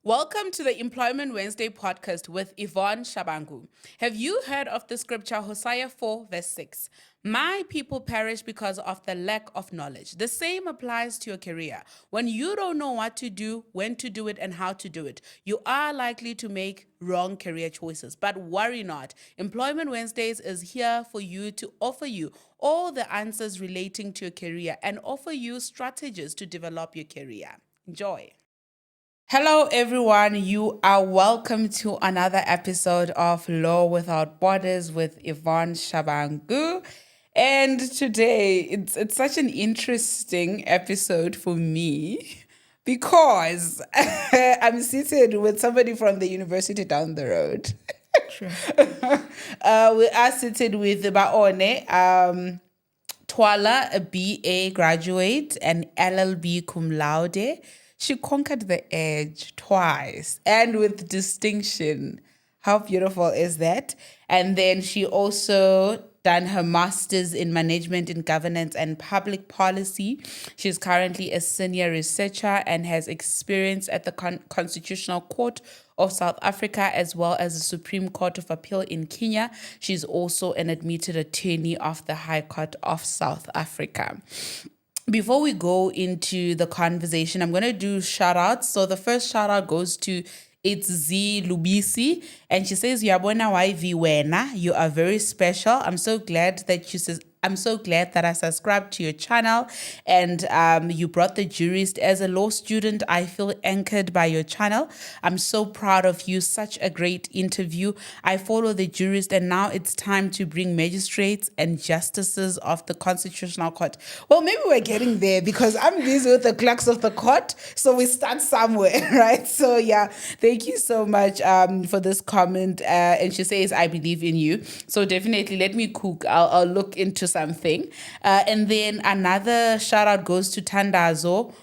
Welcome to the Employment Wednesday podcast with Yvonne Shabangu. Have you heard of the scripture Hosea 4 verse 6? My people perish because of the lack of knowledge. The same applies to your career. When you don't know what to do, when to do it, and how to do it, you are likely to make wrong career choices. But worry not. Employment Wednesdays is here for you to offer you all the answers relating to your career and offer you strategies to develop your career. Enjoy. Hello, everyone. You are welcome to another episode of Law Without Borders with Yvonne Shabangu. And today, it's such an interesting episode for me because I'm seated with somebody from the university down the road. Sure. We are seated with Baone Twala, a BA graduate and LLB cum laude. She conquered the edge twice and with distinction. How beautiful is that? And then she also done her master's in management in governance and public policy. She's currently a senior researcher and has experience at the Constitutional Court of South Africa as well as the Supreme Court of Appeal in Kenya. She's also an admitted attorney of the High Court of South Africa. Before we go into the conversation, I'm going to do shout outs. So the first shout out goes to It's Z Lubisi, and she says, "Yabona YV wena, you are very special. I'm so glad that I subscribed to your channel and you brought the jurist. As a law student, I feel anchored by your channel. I'm so proud of you. Such a great interview. I follow the jurist and now it's time to bring magistrates and justices of the Constitutional Court." Well, maybe we're getting there because I'm busy with the clerks of the court. So we start somewhere, right? So yeah, thank you so much for this comment. And she says, "I believe in you." So definitely let me cook. I'll look into something. And then another shout out goes to Tandazo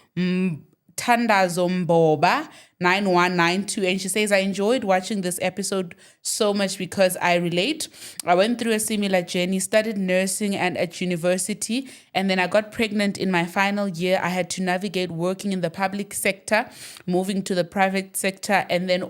Mboba 9192, and she says, "I enjoyed watching this episode so much because I relate. I went through a similar journey, studied nursing and at university, and then I got pregnant in my final year. I had to navigate working in the public sector, moving to the private sector, and then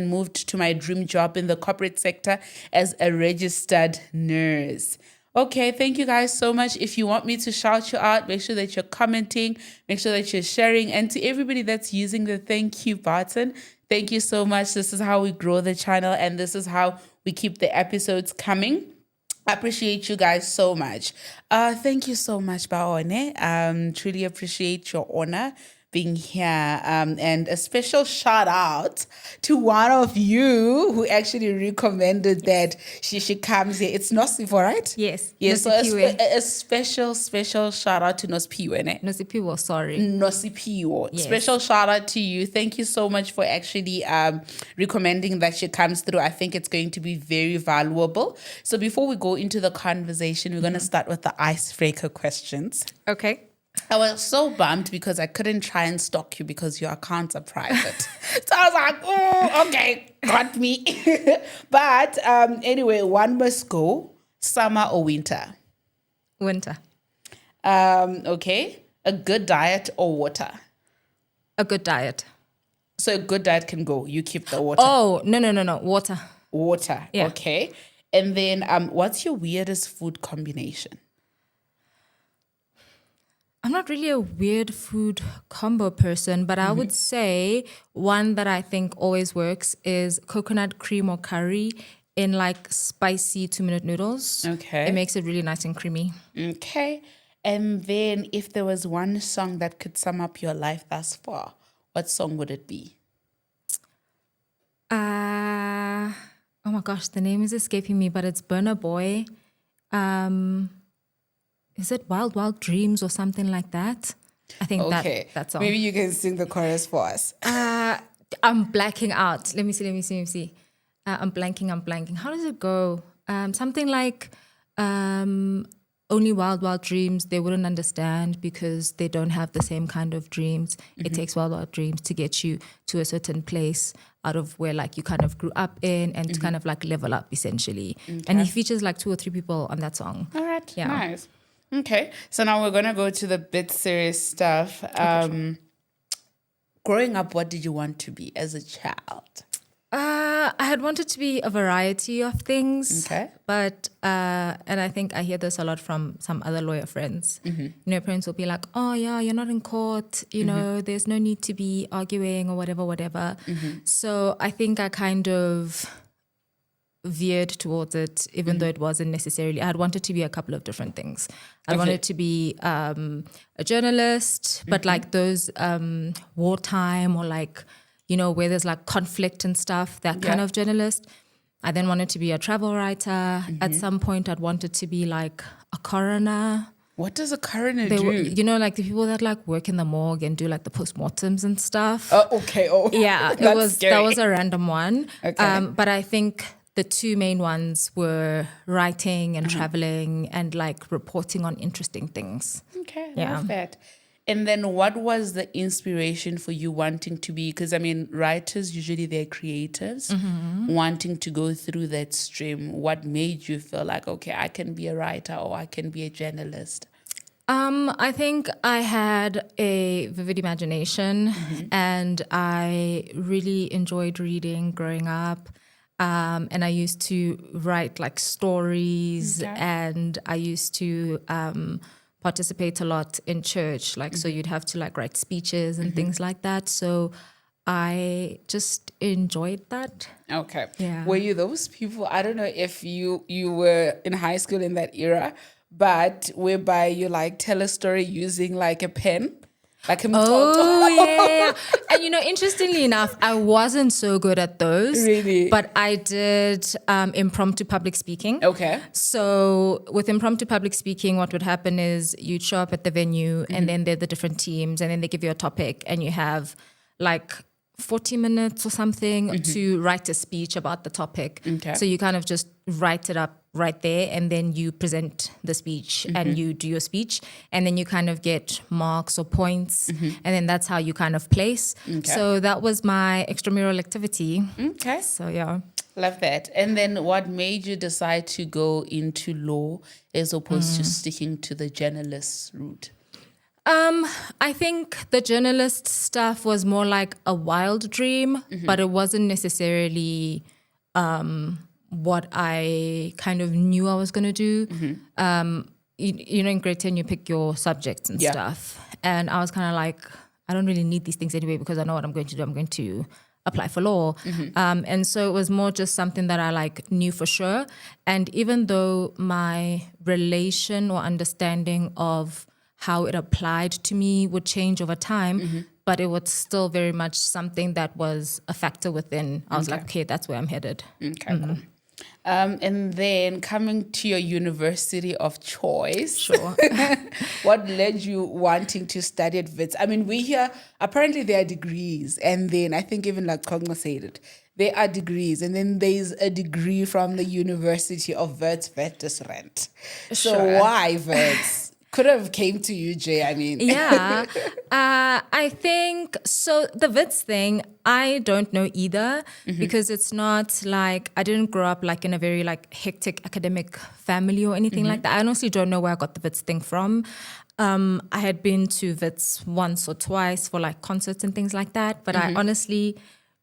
moved to my dream job in the corporate sector as a registered nurse." Okay, thank you guys so much. If you want me to shout you out, make sure that you're commenting, make sure that you're sharing. And to everybody that's using the thank you button, thank you so much. This is how we grow the channel and this is how we keep the episodes coming. I appreciate you guys so much. Thank you so much, Baone. Truly appreciate your honor being here, and a special shout out to one of you who actually recommended that she comes here. It's Nosipo, right? Yes. Yes. So a special shout out to Nosipo. Nosipo, sorry. Nosipo. Yes. Special shout out to you. Thank you so much for actually recommending that she comes through. I think it's going to be very valuable. So before we go into the conversation, we're going to start with the icebreaker questions. Okay. I was so bummed because I couldn't try and stalk you because your accounts are private. So I was like, oh, okay, got me. But anyway, one must go. Summer or winter? Winter. Okay. A good diet or water? A good diet. So a good diet can go. You keep the water. Oh, no. Water. Water. Yeah. Okay. And then what's your weirdest food combination? I'm not really a weird food combo person, but I would say one that I think always works is coconut cream or curry in like spicy 2-minute noodles. Okay. It makes it really nice and creamy. Okay. And then if there was one song that could sum up your life thus far, what song would it be? Oh my gosh, the name is escaping me, but it's Burna Boy. Is it Wild Wild Dreams or something like that? I think that song. Maybe you can sing the chorus for us. I'm blacking out. Let me see. I'm blanking. How does it go? Something like only wild dreams they wouldn't understand because they don't have the same kind of dreams. It takes wild dreams to get you to a certain place out of where like you kind of grew up in and to kind of like level up essentially. Okay. And he features like 2 or 3 people on that song. All right, yeah. Nice. Okay, so now we're going to go to the bit serious stuff. growing up, what did you want to be as a child? I had wanted to be a variety of things. Okay. But, and I think I hear this a lot from some other lawyer friends. You know, parents will be like, oh, yeah, you're not in court. You know, there's no need to be arguing or whatever. So I think I kind of veered towards it, even though it wasn't necessarily. I had wanted to be a couple of different things. I wanted to be a journalist, but like those wartime or like, you know, where there's like conflict and stuff, that kind of journalist. I then wanted to be a travel writer. At some point, I'd wanted to be like a coroner. What does a coroner do? You know, like the people that like work in the morgue and do like the postmortems and stuff. Oh, okay. Oh, yeah, that was a random one. Okay. But I think the two main ones were writing and traveling and like reporting on interesting things. Okay, Yeah. love that. And then what was the inspiration for you wanting to be, because I mean, writers, usually they're creatives, wanting to go through that stream. What made you feel like, okay, I can be a writer or I can be a journalist? I think I had a vivid imagination and I really enjoyed reading growing up. And I used to write like stories and I used to participate a lot in church. Like, so you'd have to like write speeches and things like that. So I just enjoyed that. Okay. Yeah. Were you those people? I don't know if you were in high school in that era, but whereby you like tell a story using like a pen, like a Oh, yeah. And, you know, interestingly enough, I wasn't so good at those. Really? But I did impromptu public speaking. Okay. So with impromptu public speaking, what would happen is you'd show up at the venue and then there are the different teams and then they give you a topic and you have like 40 minutes or something to write a speech about the topic. Okay. So you kind of just write it up right there and then you present the speech and you do your speech and then you kind of get marks or points and then that's how you kind of place. Okay. So that was my extramural activity. Okay. So yeah. Love that. And then what made you decide to go into law as opposed to sticking to the journalist route? I think the journalist stuff was more like a wild dream, but it wasn't necessarily what I kind of knew I was going to do. You know, in grade 10, you pick your subjects and stuff. And I was kind of like, I don't really need these things anyway because I know what I'm going to do. I'm going to apply for law. And so it was more just something that I like knew for sure. And even though my relation or understanding of how it applied to me would change over time, but it was still very much something that was a factor within. I was like, okay, that's where I'm headed. Okay, cool. And then coming to your university of choice. Sure. What led you wanting to study at Wits? I mean, we hear, apparently there are degrees. And then I think even like Kogma said it, there are degrees. And then there's a degree from the University of Witwatersrand. So Sure. why Wits? Could have came to UJ, I mean. Yeah. I think, so the Wits thing, I don't know either because it's not like, I didn't grow up like in a very like hectic academic family or anything like that. I honestly don't know where I got the Wits thing from. I had been to Wits once or twice for like concerts and things like that, but I honestly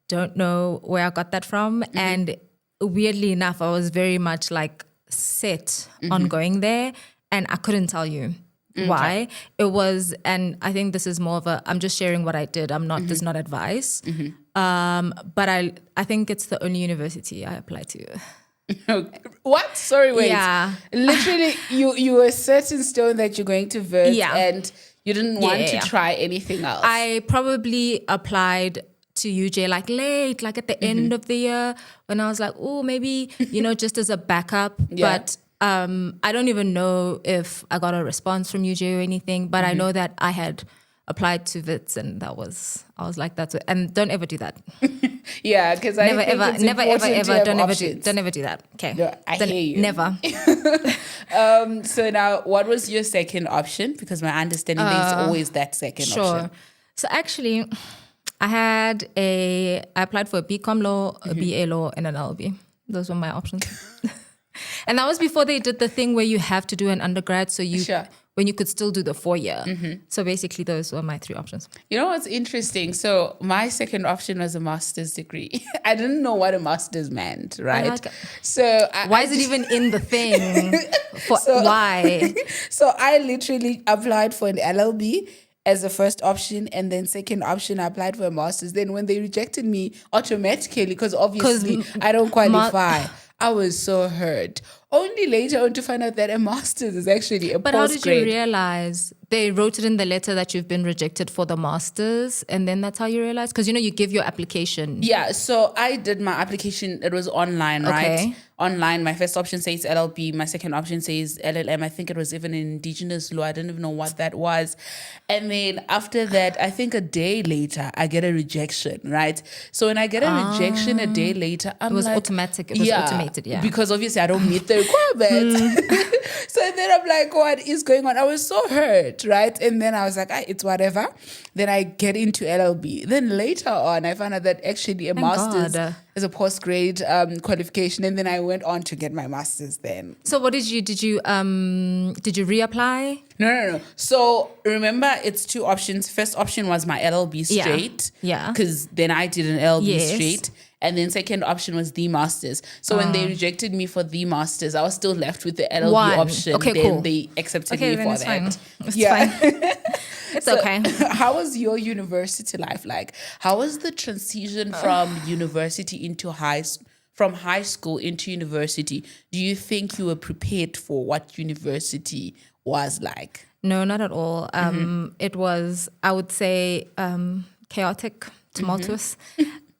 don't know where I got that from. And weirdly enough, I was very much like set on going there. And I couldn't tell you why. It was, and I think this is more of a, I'm just sharing what I did. I'm not, this is not advice. But I think it's the only university I applied to. What? Sorry, wait. Yeah. Literally, you were set in stone that you're going to Wits and you didn't want to try anything else. I probably applied to UJ like late, like at the end of the year when I was like, oh, maybe, you know, just as a backup. But I don't even know if I got a response from UJ or anything, but I know that I had applied to Wits and I was like, that's it. And don't ever do that. Yeah, because I think it's never ever, don't ever do that. Okay. No, I hear you. Never. So now, what was your second option? Because my understanding is always that second option. So actually, I applied for a BCom law, a BA law, and an LLB. Those were my options. And that was before they did the thing where you have to do an undergrad. So when you could still do the 4-year. So basically those were my 3 options. You know what's interesting? So my second option was a master's degree. I didn't know what a master's meant, right? Like, so why is it even in the thing? Why? So I literally applied for an LLB as the first option, and then second option I applied for a master's. Then when they rejected me automatically, because obviously I don't qualify, I was so hurt. Only later on to find out that a master's is actually a But how did you postgrad. realize? They wrote it in the letter that you've been rejected for the master's, and then that's how you realize? Because, you give your application. Yeah, so I did my application. It was online, right? Okay. Online. My first option says LLB. My second option says LLM. I think it was even in Indigenous law. I didn't even know what that was. And then after that, I think a day later, I get a rejection, right? So when I get a rejection a day later, I'm It was like, automatic. It was automated, yeah. because obviously I don't meet the requirements. So then I'm like, what is going on? I was so hurt, right? And then I was like, it's whatever. Then I get into LLB. Then later on, I found out that actually a master's is a postgrad qualification. And then I went on to get my master's then. So what did you reapply? No. So remember, it's 2 options. First option was my LLB straight. Yeah. Because then I did an LLB Yes. straight. And then second option was the masters. So when they rejected me for the masters, I was still left with the LLB option. Okay, then cool. they accepted me then for it's that. fine. It's Yeah. fine. It's okay. How was your university life like? How was the transition from university into from high school into university? Do you think you were prepared for what university was like? No, not at all. It was, I would say, chaotic, tumultuous.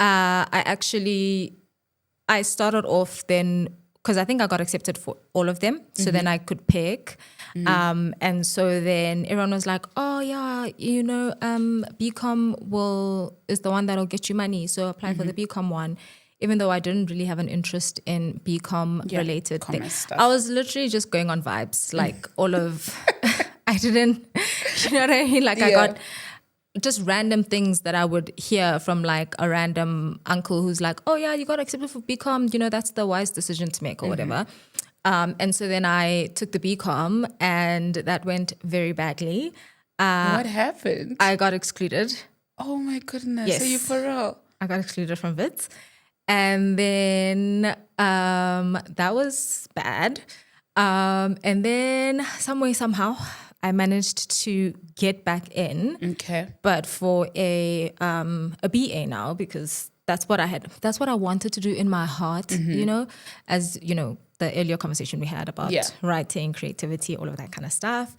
I started off then, because I think I got accepted for all of them. So then I could pick. And so then everyone was like, oh yeah, BCom is the one that'll get you money. So apply for the BCom one. Even though I didn't really have an interest in BCom related things. Stuff. I was literally just going on vibes, like all of, I didn't, you know what I mean? Like I got just random things that I would hear from like a random uncle who's like, oh yeah, you got accepted for BCom, that's the wise decision to make or whatever. And so then I took the BCom and that went very badly. What happened? I got excluded. Oh my goodness. Yes. Are you for real? I got excluded from Wits. And then that was bad. And then somehow, I managed to get back in. Okay. But for a BA now, because that's what I wanted to do in my heart, as the earlier conversation we had about writing, creativity, all of that kind of stuff.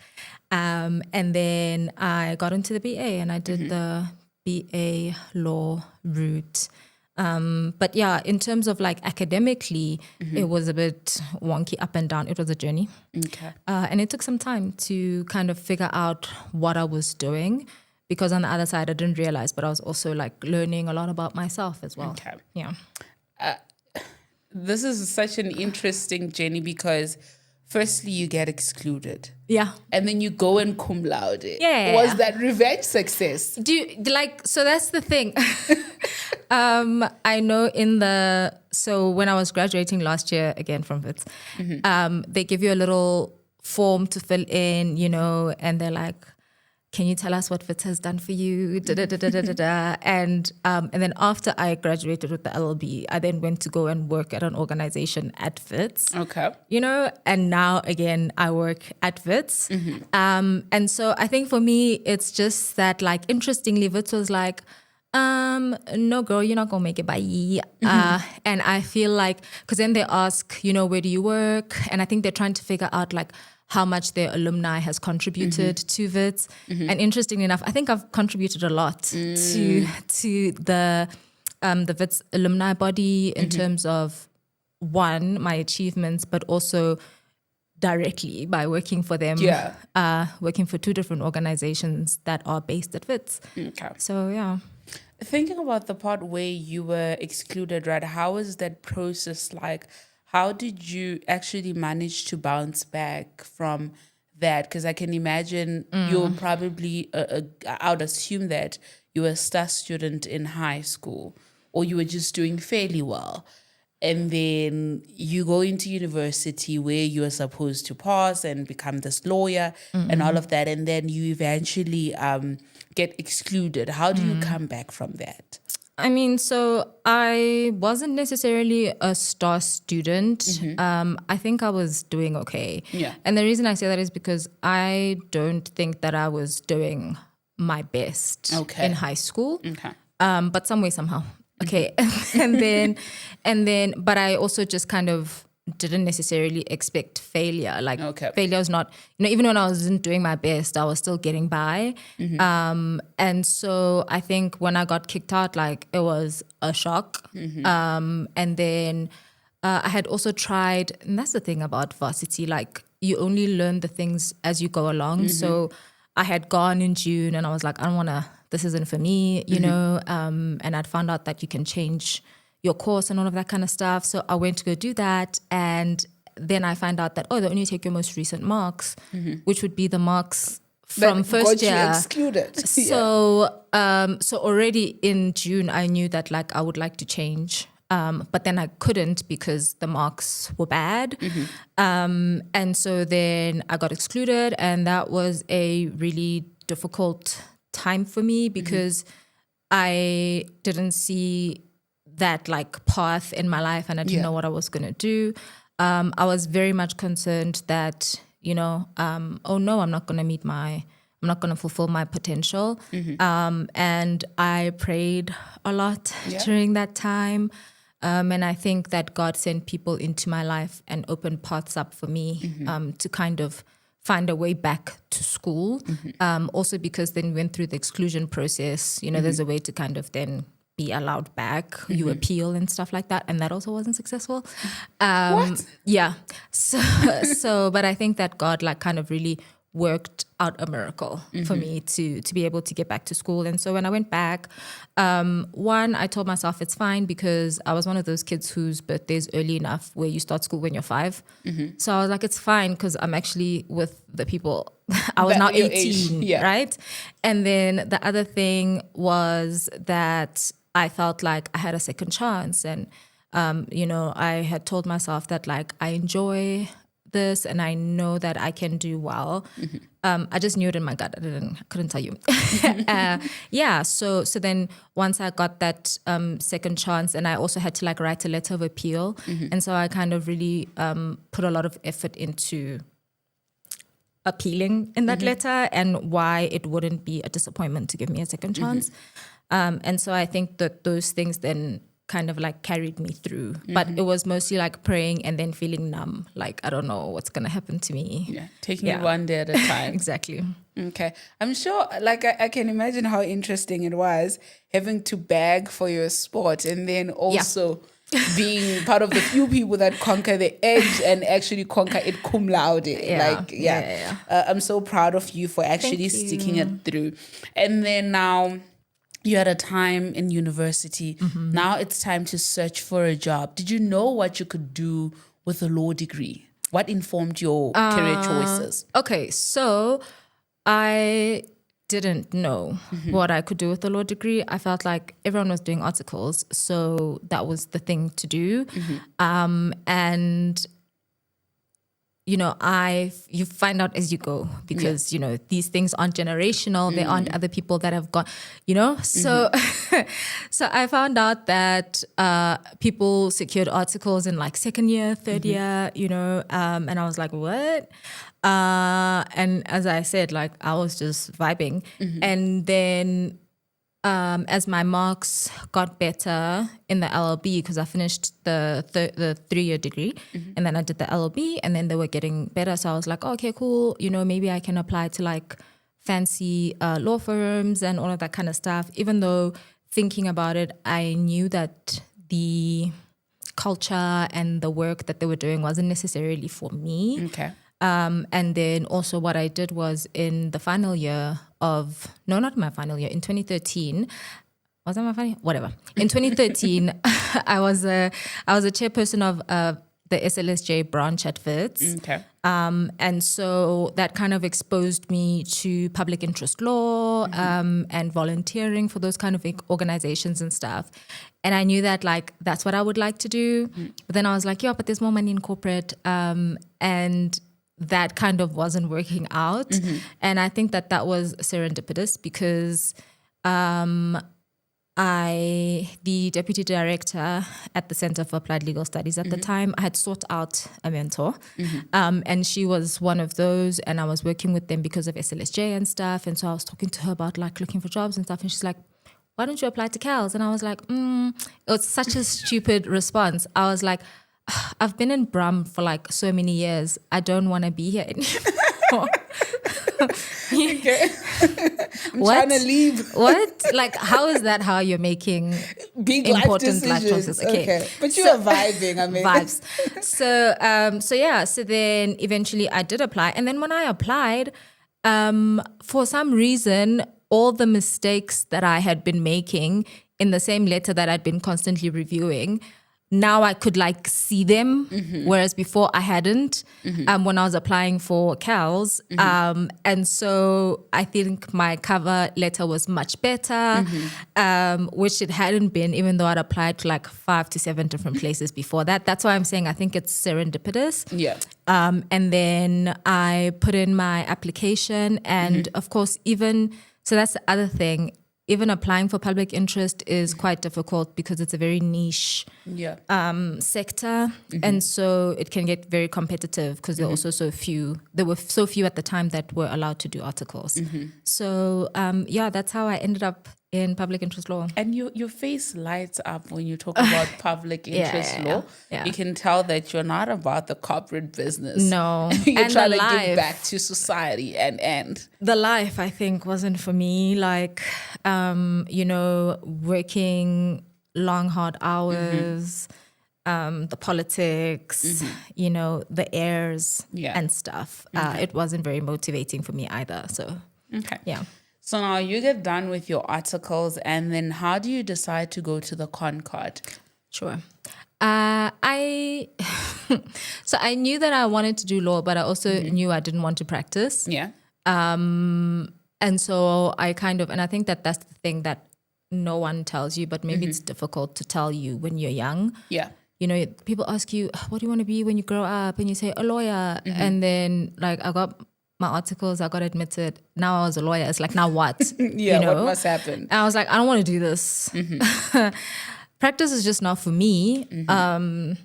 And then I got into the BA and I did the BA law route. But yeah, in terms of like academically, it was a bit wonky up and down. It was a journey. Okay. And it took some time to kind of figure out what I was doing, because on the other side, I didn't realize, but I was also like learning a lot about myself as well. Okay. Yeah. This is such an interesting journey because firstly, you get excluded. Yeah. And then you go and cum laude. Yeah. Was that revenge success? So that's the thing. I know so when I was graduating last year, again from Wits, they give you a little form to fill in, and they're like, can you tell us what Wits has done for you? And then after I graduated with the LLB, I then went to go and work at an organization at Wits. Okay. And now again, I work at Wits. And so I think for me, it's just that like, interestingly, Wits was like, no girl, you're not gonna make it, bye. And I feel like, because then they ask, where do you work? And I think they're trying to figure out like how much their alumni has contributed to Wits. And interestingly enough, I think I've contributed a lot to the Wits alumni body in terms of, one, my achievements, but also directly by working for them, working for 2 different organizations that are based at Wits. Okay. So, yeah. Thinking about the part where you were excluded, right? How was that process like? How did you actually manage to bounce back from that? Because I can imagine you're probably, I would assume that you were a star student in high school, or you were just doing fairly well. and then you go into university where you are supposed to pass and become this lawyer and all of that, and then you eventually get excluded. How do you come back from that? I mean, so I wasn't necessarily a star student. I think I was doing okay. Yeah. And the reason I say that is because I don't think that I was doing my best in high school. Okay. But some way, somehow. Okay. and then, but I also just kind of didn't necessarily expect failure. Like failure was not, even when I wasn't doing my best, I was still getting by. And so I think when I got kicked out, like it was a shock. And then I had also tried, and that's the thing about varsity, like you only learn the things as you go along. So I had gone in June and I was like, I don't want to, this isn't for me, you know, and I'd found out that you can change your course and all of that kind of stuff. So I went to go do that. And then I find out that, they only take your most recent marks, which would be the marks from first year. Excluded. So, so already in June, I knew that like I would like to change. But then I couldn't because the marks were bad. And so then I got excluded, and that was a really difficult time for me because I didn't see that like path in my life, and I didn't know what I was going to do. I was very much concerned that, oh no, I'm not going to fulfill my potential. And I prayed a lot during that time. And I think that God sent people into my life and opened paths up for me to kind of find a way back to school. Also because then we went through the exclusion process, there's a way to kind of then be allowed back. You appeal and stuff like that. And that also wasn't successful. What? Yeah. So, but I think that God like kind of really worked out a miracle for me to be able to get back to school. And so when I went back, I told myself it's fine because I was one of those kids whose birthday is early enough where you start school when you're 5. So I was like, it's fine because I'm actually with the people. I was now 18, right? And then the other thing was that I felt like I had a second chance. And, I had told myself that like I enjoy this and I know that I can do well. I just knew it in my gut. I couldn't tell you. So then once I got that second chance, and I also had to like write a letter of appeal. And so I kind of really put a lot of effort into appealing in that letter and why it wouldn't be a disappointment to give me a second chance. And so I think that those things then kind of like carried me through, but it was mostly like praying and then feeling numb, like I don't know what's gonna happen to me. Taking it one day at a time. Exactly. Okay, I'm sure, like I can imagine how interesting it was having to beg for your sport and then also being part of the few people that conquer the edge and actually conquer it cum laude. I'm so proud of you for actually sticking it through. And then now you had a time in university. Now it's time to search for a job. Did you know what you could do with a law degree? What informed your career choices? Okay, so I didn't know what I could do with a law degree. I felt like everyone was doing articles, so that was the thing to do. And you find out as you go because, these things aren't generational. There aren't other people that have gone, So so I found out that people secured articles in like second year, third year, and I was like, what? And as I said, like I was just vibing. And then as my marks got better in the LLB, because I finished the 3-year degree and then I did the LLB and then they were getting better. So I was like, okay, cool. Maybe I can apply to like fancy law firms and all of that kind of stuff. Even though thinking about it, I knew that the culture and the work that they were doing wasn't necessarily for me. Okay. And then also what I did was in the final year not my final year, in 2013, was that my final year? Whatever. In 2013, I was a chairperson of a the SLSJ branch at Wits. Okay. And so that kind of exposed me to public interest law and volunteering for those kind of organizations and stuff. And I knew that like that's what I would like to do. But then I was like, yeah, but there's more money in corporate. And that kind of wasn't working out. And I think that that was serendipitous because the deputy director at the Center for Applied Legal Studies at the time, I had sought out a mentor. And she was one of those, and I was working with them because of SLSJ and stuff. And so I was talking to her about like looking for jobs and stuff. And she's like, why don't you apply to CALS? And I was like, it was such a stupid response. I was like, I've been in Brum for like so many years. I don't want to be here anymore. Okay. I'm trying to leave. What? Like, how is that how you're making Big important life choices? Okay. But you are vibing, I mean. Vibes. So then eventually I did apply. And then when I applied, for some reason, all the mistakes that I had been making in the same letter that I'd been constantly reviewing, now I could like see them, whereas before I hadn't when I was applying for CALS. And so I think my cover letter was much better, which it hadn't been, even though I'd applied to like 5 to 7 different places before that. That's why I'm saying I think it's serendipitous. Yeah. And then I put in my application and of course so that's the other thing. Even applying for public interest is quite difficult because it's a very niche sector. And so it can get very competitive because there are also so few. There were so few at the time that were allowed to do articles. So that's how I ended up in public interest law. And your face lights up when you talk about public interest law. Yeah. You can tell that you're not about the corporate business. No. You're and trying to give back to society and the life, I think, wasn't for me. Like, working long, hard hours, the politics, the airs and stuff. It wasn't very motivating for me either. So, yeah. So now you get done with your articles, and then how do you decide to go to the Concord? Sure. I knew that I wanted to do law, but I also knew I didn't want to practice. Yeah. And so I and I think that that's the thing that no one tells you, but maybe it's difficult to tell you when you're young. Yeah. People ask you, what do you want to be when you grow up? And you say, a lawyer. And then like I got my articles, I got admitted. Now I was a lawyer. It's like, now what? What must happen? And I was like, I don't want to do this. Practice is just not for me. And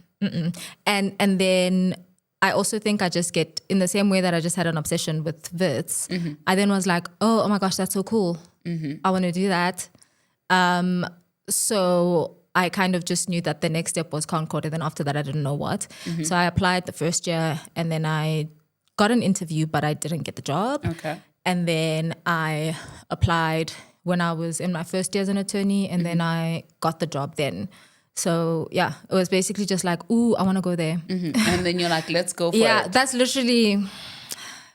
then I also think I just get, in the same way that I just had an obsession with Wits, I then was like, oh my gosh, that's so cool. I want to do that. So I kind of just knew that the next step was Concord. And then after that, I didn't know what. So I applied the first year and then I got an interview, but I didn't get the job. Okay. And then I applied when I was in my first year as an attorney, and then I got the job then. So yeah, it was basically just like, ooh, I want to go there. And then you're like, let's go for it. Yeah, that's literally.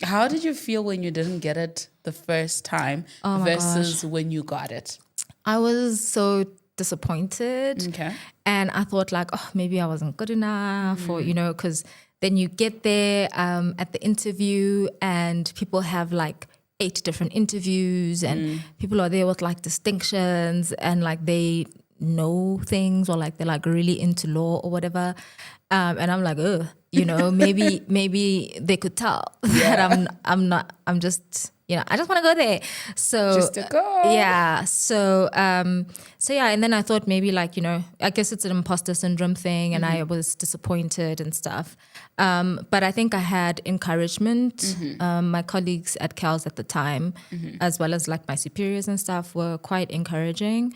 How did you feel when you didn't get it the first time versus when you got it? I was so disappointed. Okay. And I thought like, oh, maybe I wasn't good enough or, because then you get there at the interview and people have like 8 different interviews and people are there with like distinctions and like they know things or like they're like really into law or whatever. And I'm like, maybe they could tell that I'm just, I just want to go there. So just to go. Yeah. So yeah. And then I thought maybe like, I guess it's an imposter syndrome thing and I was disappointed and stuff. But I think I had encouragement. My colleagues at CALS at the time, as well as like my superiors and stuff were quite encouraging,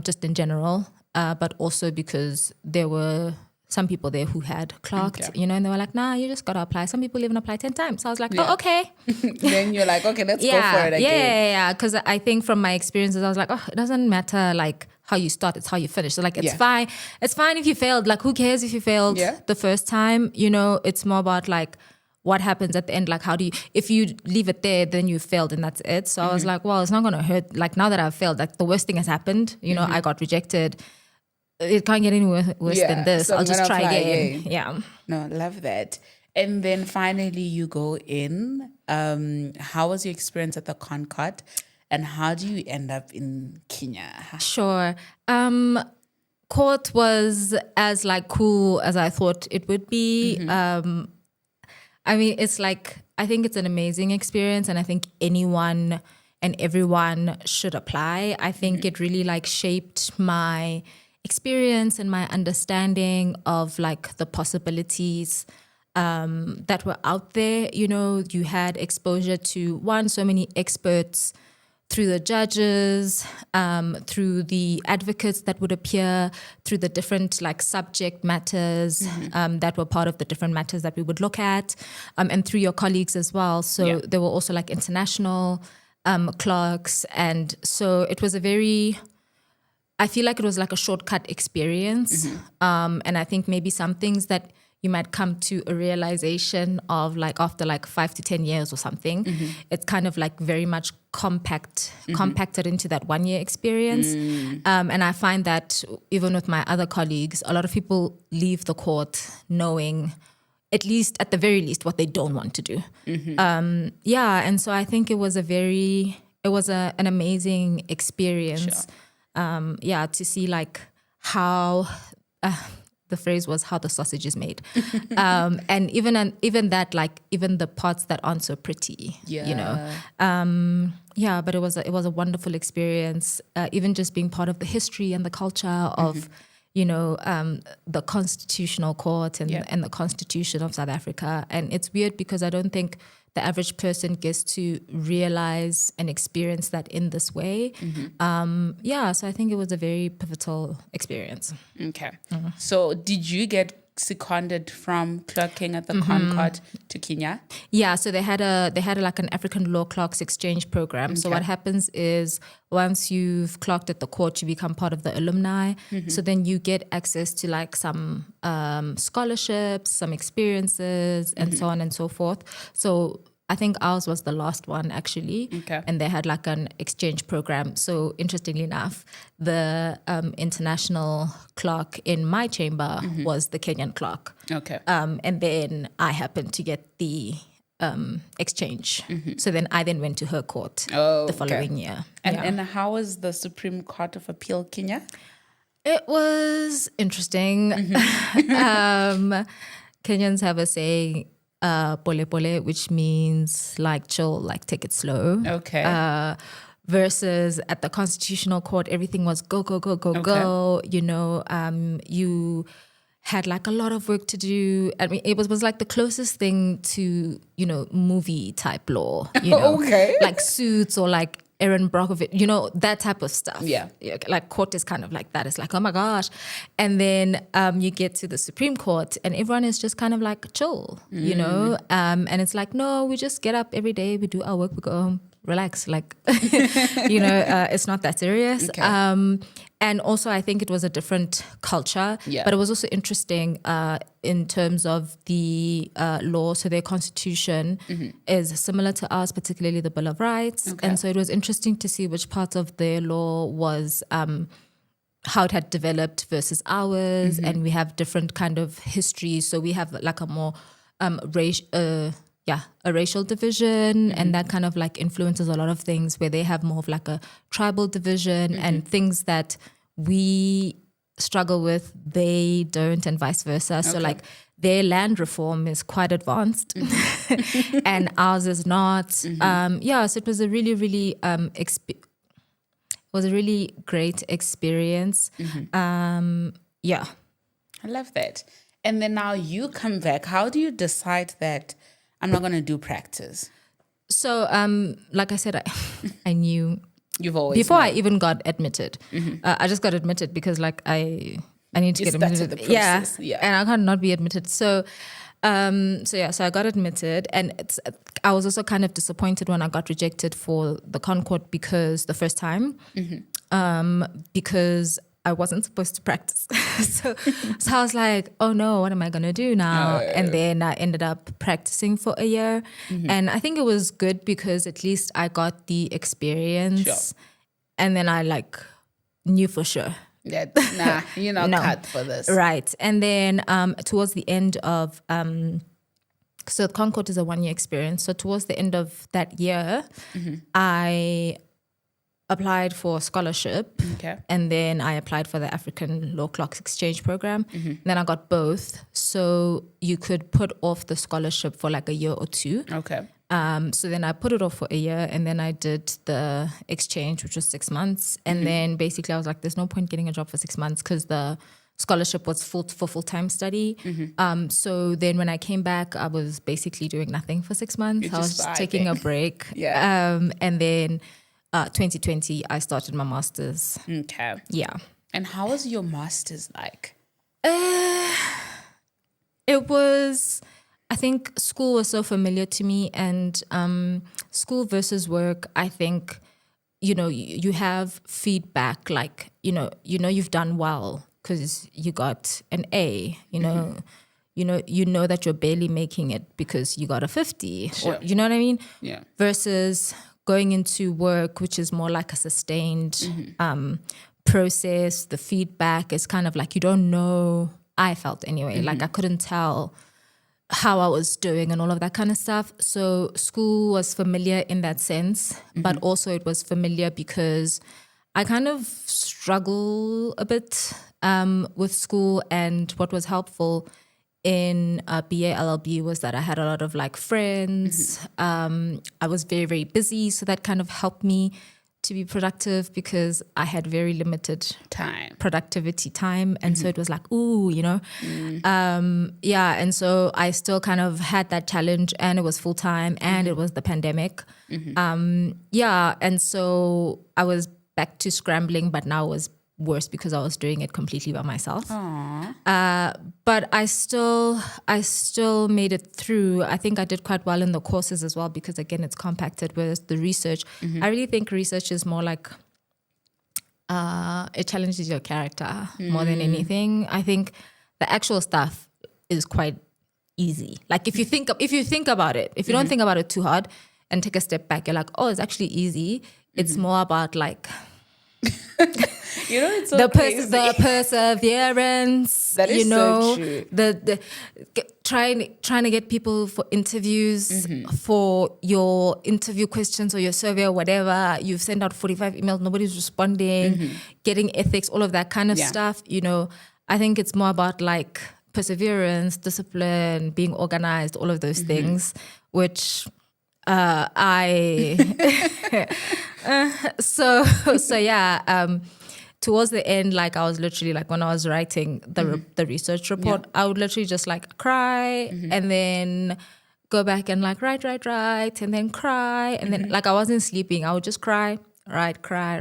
just in general. But also because there were some people there who had clerked, and they were like, nah, you just got to apply. Some people even apply 10 times. So I was like, oh, okay. Then you're like, okay, let's go for it again. Yeah. Because I think from my experiences, I was like, oh, it doesn't matter like how you start, it's how you finish. So like, it's fine. It's fine if you failed. Like, who cares if you failed the first time? It's more about like, what happens at the end? Like, if you leave it there, then you failed and that's it. So I was like, well, it's not going to hurt. Like now that I've failed, like the worst thing has happened. I got rejected. it can't get any worse than this. so I'll I'm just gonna try apply again. Yeah. No, love that. And then finally you go in. How was your experience at the Concord? And how do you end up in Kenya? Sure. Court was as like cool as I thought it would be. I mean, it's like, I think it's an amazing experience, and I think anyone and everyone should apply. I think it really like shaped my experience and my understanding of like the possibilities that were out there. You know, you had exposure to so many experts through the judges, through the advocates that would appear, through the different like subject matters that were part of the different matters that we would look at, and through your colleagues as well. So there were also like international clerks. And so it was I feel like it was like a shortcut experience. And I think maybe some things that you might come to a realization of like after like 5 to 10 years or something. It's kind of like very much compacted into that 1 year experience. And I find that even with my other colleagues, a lot of people leave the court knowing at the very least what they don't want to do. And so I think it was an amazing experience. To see like how the phrase was how the sausage is made. And even that, like even the parts that aren't so pretty, you know. But it was a wonderful experience, even just being part of the history and the culture of, you know, the Constitutional Court and the Constitution of South Africa. And it's weird because I don't think the average person gets to realize and experience that in this way. So I think it was a very pivotal experience. Okay. So did you get seconded from clerking at the Concord to Kenya? Yeah, so they had like an African Law Clerks Exchange program. So what happens is once you've clerked at the court, you become part of the alumni. So then you get access to like some scholarships, some experiences, and so on and so forth. So I think ours was the last one actually. And they had like an exchange program. So interestingly enough, the international clerk in my chamber was the Kenyan clerk. And then I happened to get the exchange. So then I went to her court the following year. And how was the Supreme Court of Appeal Kenya? It was interesting. Kenyans have a saying, pole pole, which means like chill, like take it slow. Versus at the Constitutional Court, everything was go, go, go, go, go. You know, you had like a lot of work to do. I mean, it was like the closest thing to, you know, movie type law, you know, like Suits or like Erin Brockovich, you know, that type of stuff. Like court is kind of like that. It's like, oh my gosh. And then you get to the Supreme Court and everyone is just kind of like chill, you know. And it's like, no, we just get up every day, we do our work, we go home, relax. Like, you know, it's not that serious. And also I think it was a different culture, but it was also interesting in terms of the law. So their constitution is similar to ours, particularly the Bill of Rights. And so it was interesting to see which part of their law was how it had developed versus ours. And we have different kind of histories. So we have like a more a racial division, and that kind of like influences a lot of things, where they have more of like a tribal division and things that we struggle with, they don't, and vice versa. So like their land reform is quite advanced and ours is not. So it was a really, really was a really great experience. I love that. And then now you come back. How do you decide that I'm not going to do practice? So, like I said, I knew you've always before known. I even got admitted. I just got admitted because, like, I need to get admitted. The process. And I can't not be admitted. So I got admitted, and I was also kind of disappointed when I got rejected for the Concord because the first time, because I wasn't supposed to practice. so I was like, oh no, what am I going to do now? And then I ended up practicing for a year. And I think it was good because at least I got the experience. And then I like knew for sure Nah, you're not No. cut for this. Right. And then towards the end of, so Concord is a 1-year experience. So towards the end of that year, I applied for a scholarship. Okay. And then I applied for the African Law Clerks Exchange Program. Then I got both. So you could put off the scholarship for like a year or two. Okay. So then I put it off for a year, and then I did the exchange, which was 6 months. And then basically I was like, there's no point getting a job for 6 months because the scholarship was for full-time study. So then when I came back, I was basically doing nothing for 6 months. You're I was just taking a vibing. break. Yeah. And then 2020, I started my master's. Okay. Yeah. And how was your master's like? It was, I think school was so familiar to me, and school versus work, I think, you have feedback, like, you've done well because you got an A, you know that you're barely making it because you got a 50, Sure. or, you know what I mean? Yeah. Versus going into work, which is more like a sustained process. The feedback is kind of like you don't know. I felt anyway, like I couldn't tell how I was doing and all of that kind of stuff. So school was familiar in that sense, but also it was familiar because I kind of struggle a bit with school, and what was helpful in BA LLB was that I had a lot of like friends. I was very, very busy, so that kind of helped me to be productive because I had very limited productivity time. And so it was like, ooh, and so I still kind of had that challenge, and it was full time, and it was the pandemic. And so I was back to scrambling, but now it was worse because I was doing it completely by myself. But I still made it through. I think I did quite well in the courses as well because, again, it's compacted with the research. I really think research is more like it challenges your character more than anything. I think the actual stuff is quite easy. Like if you think about it, if you don't think about it too hard and take a step back, you're like, oh, it's actually easy. It's more about like it's so crazy. The perseverance. That is so true. The trying to get people for interviews, for your interview questions or your survey or whatever. You've sent out 45 emails, nobody's responding. Getting ethics, all of that kind of stuff. I think it's more about like perseverance, discipline, being organized, all of those things, which. Towards the end, like I was literally like when I was writing the research report, I would literally just like cry and then go back and like write and then cry and then like I wasn't sleeping. I would just cry, write, cry.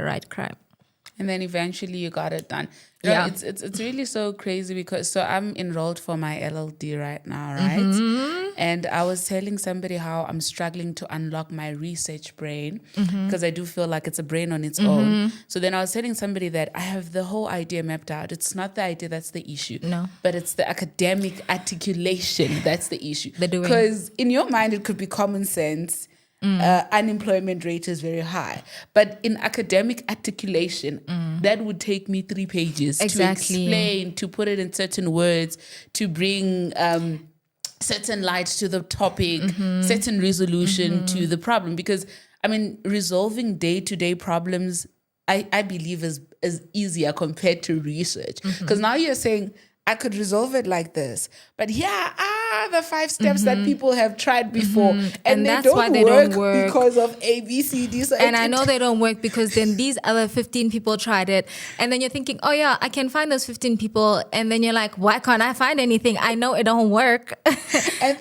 And then eventually you got it done. It's really so crazy because I'm enrolled for my LLD right now, right? And I was telling somebody how I'm struggling to unlock my research brain because I do feel like it's a brain on its own. So then I was telling somebody that I have the whole idea mapped out. It's not the idea that's the issue. No. But it's the academic articulation that's the issue. The doing. Because in your mind it could be common sense. Unemployment rate is very high. But in academic articulation, that would take me 3 pages to explain, to put it in certain words, to bring certain light to the topic, certain resolution to the problem. Because, resolving day-to-day problems, I believe is easier compared to research. Because now you're saying, I could resolve it like this. But the 5 steps that people have tried before. And that's why they don't work because of A, B, C, D. So and I know they don't work because then these other 15 people tried it. And then you're thinking, oh yeah, I can find those 15 people. And then you're like, why can't I find anything? I know it don't work. and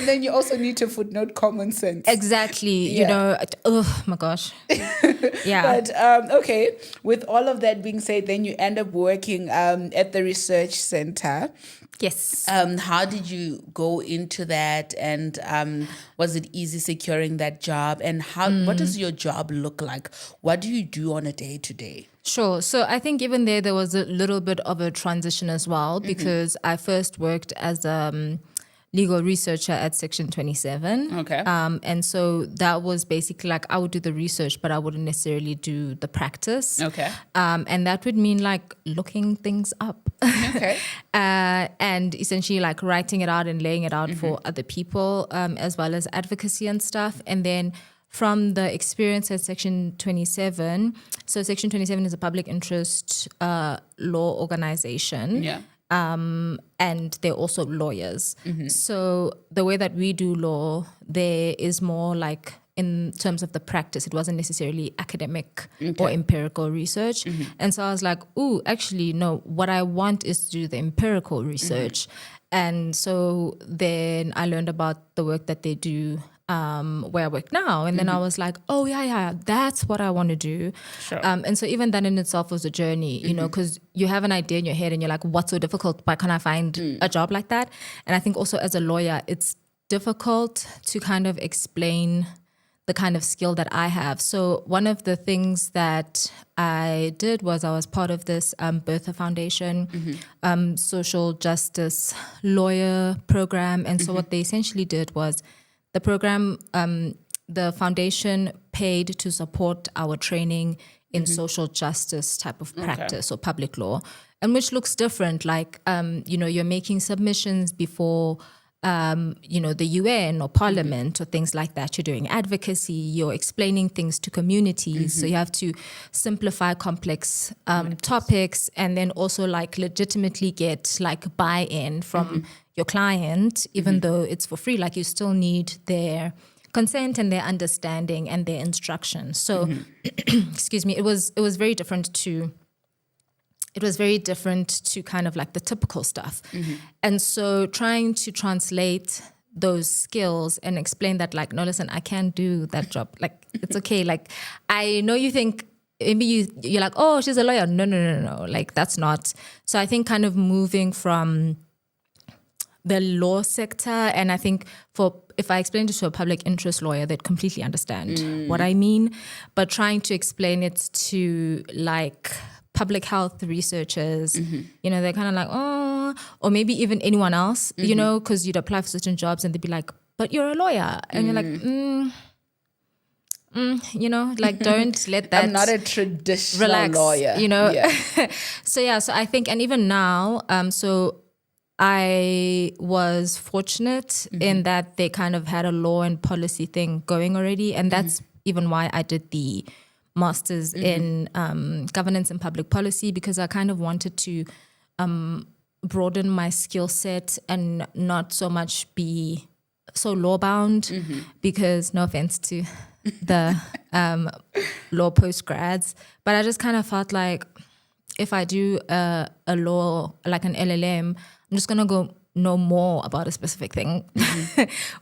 then you also need to footnote common sense. Exactly. Oh my gosh. Yeah. But okay, with all of that being said, then you end up working at the research center. Yes. How did you go into that, and was it easy securing that job? And what does your job look like? What do you do on a day-to-day? Sure. So I think even there was a little bit of a transition as well because I first worked as legal researcher at Section 27. Okay. And so that was basically like I would do the research, but I wouldn't necessarily do the practice. Okay. And that would mean like looking things up. Okay. And essentially like writing it out and laying it out for other people, as well as advocacy and stuff. And then from the experience at Section 27, so Section 27 is a public interest law organization. Yeah. And they're also lawyers. So the way that we do law, there is more like in terms of the practice, it wasn't necessarily academic or empirical research. And so I was like, ooh, actually, no, what I want is to do the empirical research. And so then I learned about the work that they do where I work now. And then I was like, oh, yeah, that's what I want to do. Sure. And so even that in itself was a journey, you know, because you have an idea in your head and you're like, what's so difficult? Why can't I find a job like that? And I think also as a lawyer, it's difficult to kind of explain the kind of skill that I have. So one of the things that I did was I was part of this Bertha Foundation social justice lawyer program. And so what they essentially did was the program, the foundation paid to support our training in social justice type of practice or public law, and which looks different. Like, you know, you're making submissions before, you know, the UN or Parliament or things like that. You're doing advocacy. You're explaining things to communities. So you have to simplify complex topics, and then also like legitimately get like buy-in from your client, even though it's for free. Like you still need their consent and their understanding and their instruction. So, excuse me, it was very different to. It was very different to kind of like the typical stuff. And so trying to translate those skills and explain that like, no, listen, I can't do that job. Like, it's okay. Like, I know you think maybe you're like, oh, she's a lawyer. No. Like, that's not. So I think kind of moving from the law sector, and I think if I explained it to a public interest lawyer, they'd completely understand what I mean. But trying to explain it to like public health researchers, you know, they're kind of like, oh, or maybe even anyone else, you know, because you'd apply for certain jobs and they'd be like, but you're a lawyer. And you're like, you know, like don't let that. I'm not a traditional relax, lawyer. You know? Yeah. So I think, and even now, so I was fortunate in that they kind of had a law and policy thing going already. And that's even why I did the master's in governance and public policy, because I kind of wanted to broaden my skill set and not so much be so law bound, because no offense to the law postgrads, but I just kind of felt like if I do a law, like an LLM, I'm just going to go know more about a specific thing.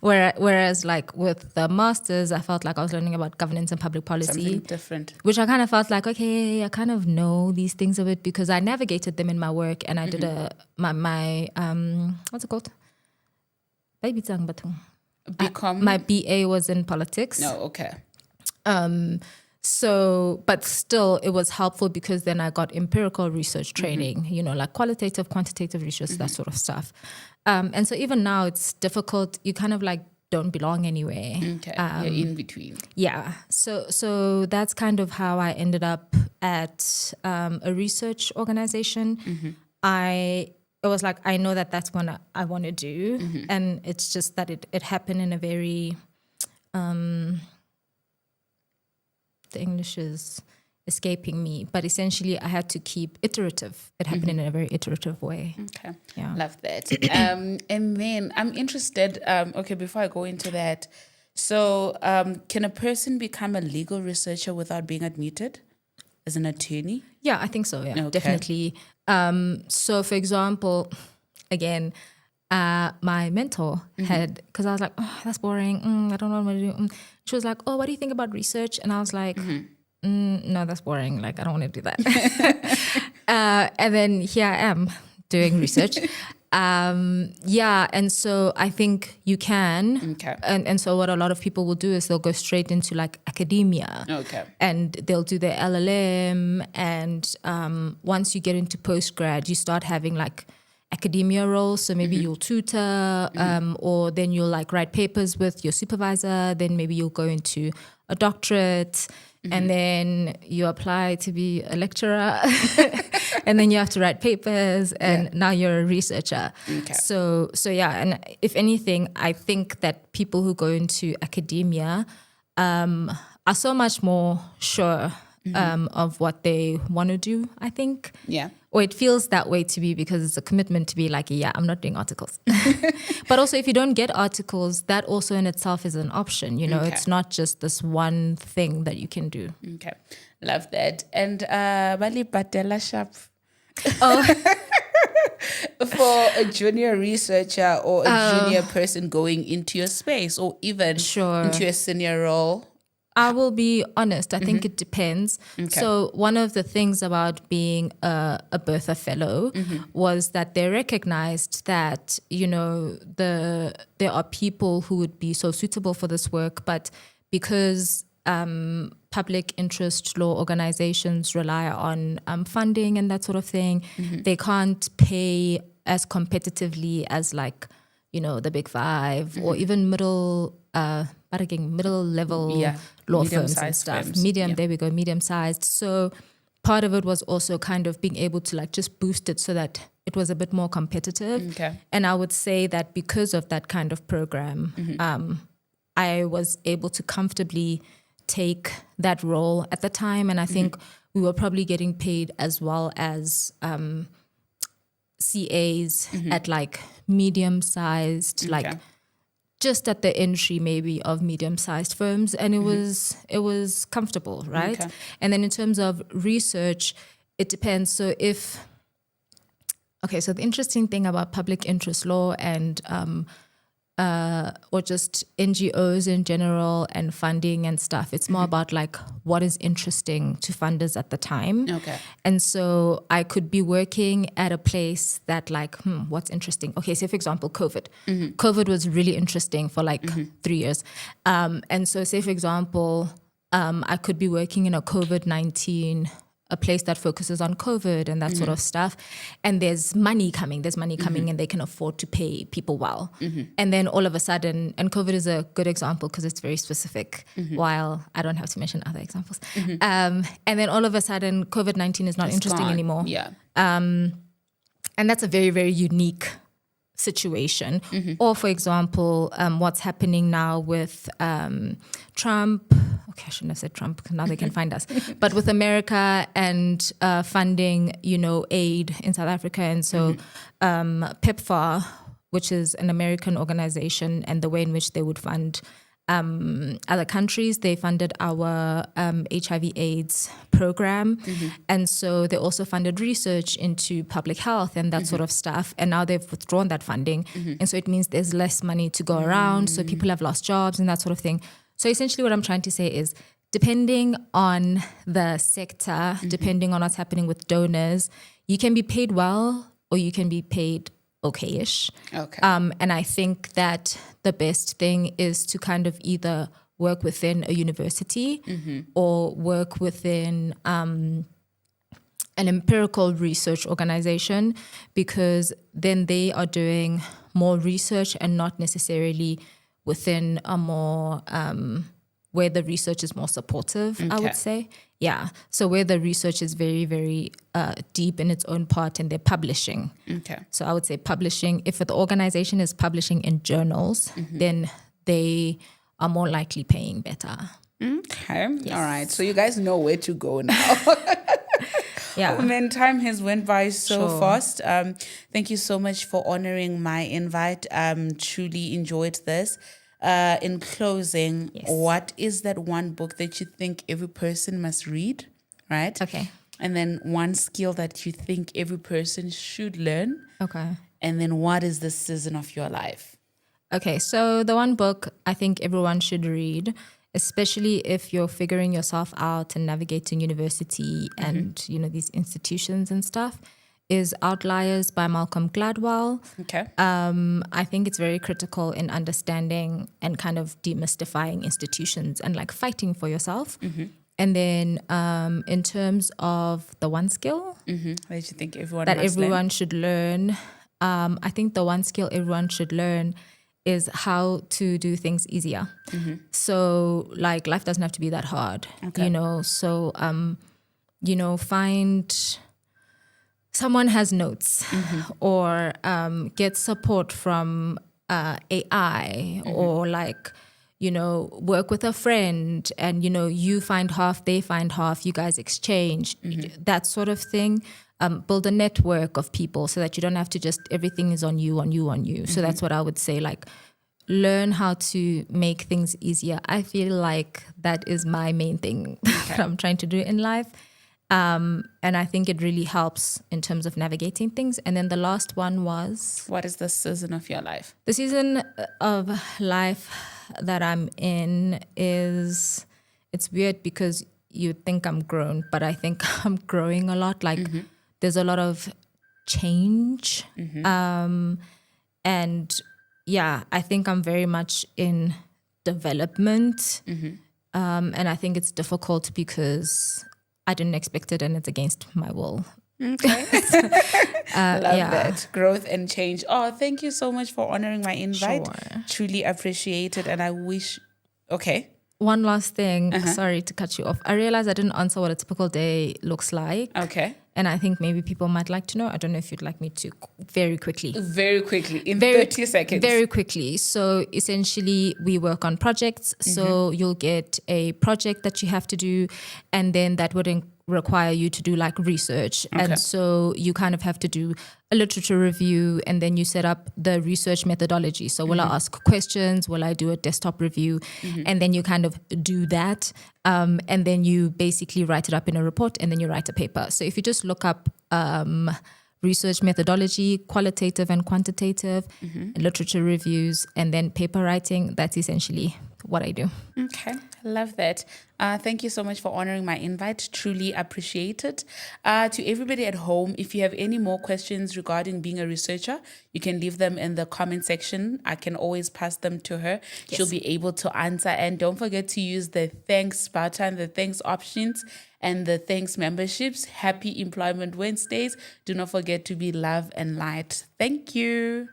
Whereas like with the masters, I felt like I was learning about governance and public policy. Something different. Which I kind of felt like, okay, I kind of know these things a bit because I navigated them in my work, and I did my what's it called? My BA was in politics. No, okay. So, but still it was helpful because then I got empirical research training, you know, like qualitative, quantitative research, that sort of stuff. And so even now it's difficult. You kind of like don't belong anywhere. Okay, you're in between. Yeah. So that's kind of how I ended up at a research organization. It was like, I know that that's what I want to do. And it's just that it happened in a very... the English is escaping me, but essentially I had to keep iterative. It happened in a very iterative way. Okay. Yeah. Love that. And then I'm interested, okay, before I go into that, so can a person become a legal researcher without being admitted as an attorney? Yeah, I think so. Yeah, Okay. definitely. So for example, again, my mentor had, because I was like, oh, that's boring. I don't know what to do. She was like, oh, what do you think about research? And I was like, no, that's boring. Like, I don't want to do that. And then here I am doing research. And so I think you can. Okay. And so what a lot of people will do is they'll go straight into like academia. Okay. And they'll do their LLM. And once you get into postgrad, you start having like academia roles. So maybe you'll tutor, or then you'll like write papers with your supervisor. Then maybe you'll go into a doctorate, and then you apply to be a lecturer, and then you have to write papers, and now you're a researcher. Okay. So yeah, and if anything, I think that people who go into academia are so much more sure of what they want to do, I think. Yeah. Or it feels that way to be, because it's a commitment to be like, yeah, I'm not doing articles. But also if you don't get articles, that also in itself is an option. You know, it's not just this one thing that you can do. Okay. Love that. And Bali Patela Shap. For a junior researcher or a junior person going into your space, or even into a senior role? I will be honest. I think it depends. Okay. So one of the things about being a Bertha Fellow was that they recognized that, you know, there are people who would be so suitable for this work, but because public interest law organizations rely on funding and that sort of thing, they can't pay as competitively as, like, you know, the Big Five or even middle level law firms and stuff. There we go, medium-sized. So part of it was also kind of being able to like just boost it so that it was a bit more competitive. Okay. And I would say that because of that kind of program, I was able to comfortably take that role at the time. And I think we were probably getting paid as well as CAs at like medium-sized, like just at the entry maybe of medium-sized firms, and it was comfortable, right? Okay. And then in terms of research, it depends. So so the interesting thing about public interest law and or just NGOs in general and funding and stuff, it's more about like what is interesting to funders at the time. Okay. And so I could be working at a place that like, what's interesting? Okay, say for example, COVID. COVID was really interesting for like 3 years. And so say for example, I could be working in a COVID-19, a place that focuses on COVID and that sort of stuff. And there's money coming and they can afford to pay people well. And then all of a sudden, and COVID is a good example because it's very specific, while I don't have to mention other examples. And then all of a sudden, COVID-19 is not interesting anymore. Yeah. And that's a very, very unique situation. Or for example, what's happening now with Trump. Okay, I shouldn't have said Trump because now they can find us. But with America and funding, you know, aid in South Africa. And so PEPFAR, which is an American organization, and the way in which they would fund other countries, they funded our HIV/AIDS program. And so they also funded research into public health and that sort of stuff. And now they've withdrawn that funding. And so it means there's less money to go around. So people have lost jobs and that sort of thing. So essentially what I'm trying to say is, depending on the sector, depending on what's happening with donors, you can be paid well or you can be paid okay-ish. Okay. And I think that the best thing is to kind of either work within a university or work within an empirical research organization, because then they are doing more research and not necessarily within a more where the research is more supportive, I would say. Yeah. So where the research is very, very deep in its own part and they're publishing. Okay. So I would say publishing, if the organization is publishing in journals, then they are more likely paying better. Okay. Yes. All right. So you guys know where to go now. Yeah. Oh, man, time has went by so fast. Thank you so much for honoring my invite. Truly enjoyed this. In closing, what is that one book that you think every person must read, right? Okay. And then one skill that you think every person should learn. Okay. And then what is the season of your life? Okay, so the one book I think everyone should read, especially if you're figuring yourself out and navigating university and, you know, these institutions and stuff, is Outliers by Malcolm Gladwell. Okay. I think it's very critical in understanding and kind of demystifying institutions and like fighting for yourself. And then in terms of the one skill that you think everyone should learn, I think the one skill everyone should learn is how to do things easier. So like life doesn't have to be that hard, you know. So find someone has notes or get support from AI or like, work with a friend and, you find half, they find half, you guys exchange, that sort of thing. Build a network of people so that you don't have to just, everything is on you. So that's what I would say, like, learn how to make things easier. I feel like that is my main thing that I'm trying to do in life. And I think it really helps in terms of navigating things. And then the last one was... What is the season of your life? The season of life that I'm in is... It's weird because you think I'm grown, but I think I'm growing a lot. Like, there's a lot of change. And yeah, I think I'm very much in development. And I think it's difficult because I didn't expect it and it's against my will. Okay. Love that. Growth and change. Oh, thank you so much for honoring my invite. Sure. Truly appreciate it. And I wish... Okay. One last thing. Sorry to cut you off. I realized I didn't answer what a typical day looks like. Okay. And I think maybe people might like to know. I don't know if you'd like me to very quickly. Very quickly, in 30 seconds. Very quickly. So essentially, we work on projects. So you'll get a project that you have to do, and then that would require you to do like research. And so you kind of have to do a literature review, and then you set up the research methodology. So will I ask questions? Will I do a desktop review? And then you kind of do that. And then you basically write it up in a report, and then you write a paper. So if you just look up research methodology, qualitative and quantitative, literature reviews, and then paper writing, that's essentially what I do. Okay, love that. Thank you so much for honoring my invite. Truly appreciate it. To everybody at home, if you have any more questions regarding being a researcher, you can leave them in the comment section. I can always pass them to her. Yes. She'll be able to answer. And don't forget to use the thanks button, the thanks options, and the thanks memberships. Happy Employment Wednesdays. Do not forget to be love and light. Thank you.